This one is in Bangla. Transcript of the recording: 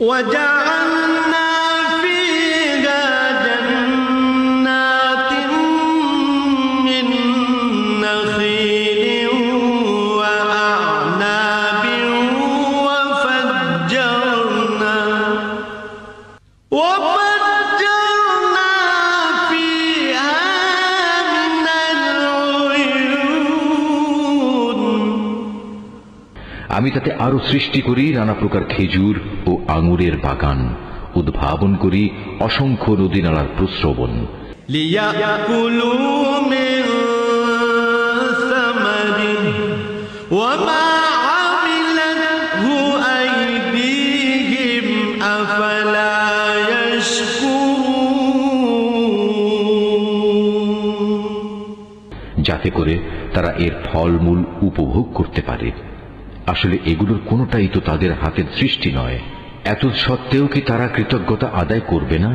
وجعلنا فيها جنات من نخيل وأعناب وفجرنا فيها من العيون আমি তাতে আরো সৃষ্টি করি নানা প্রকার খেজুর ও আঙুরের বাগান, উদ্ভাবন করি অসংখ্য নদী নালার প্রস্রবণ। লিয়াকুলু মিন সামারিহি ওয়া মা আমিলাতহু আইদিহিম আফালা ইয়াশকুরুন, যাতে করে তারা এর ফলমূল উপভোগ করতে পারে। আসলে এগুলোর কোনোটাই তো তাদের হাতের সৃষ্টি নয়। এত সত্ত্বেও কি তারা কৃতজ্ঞতা আদায় করবে না?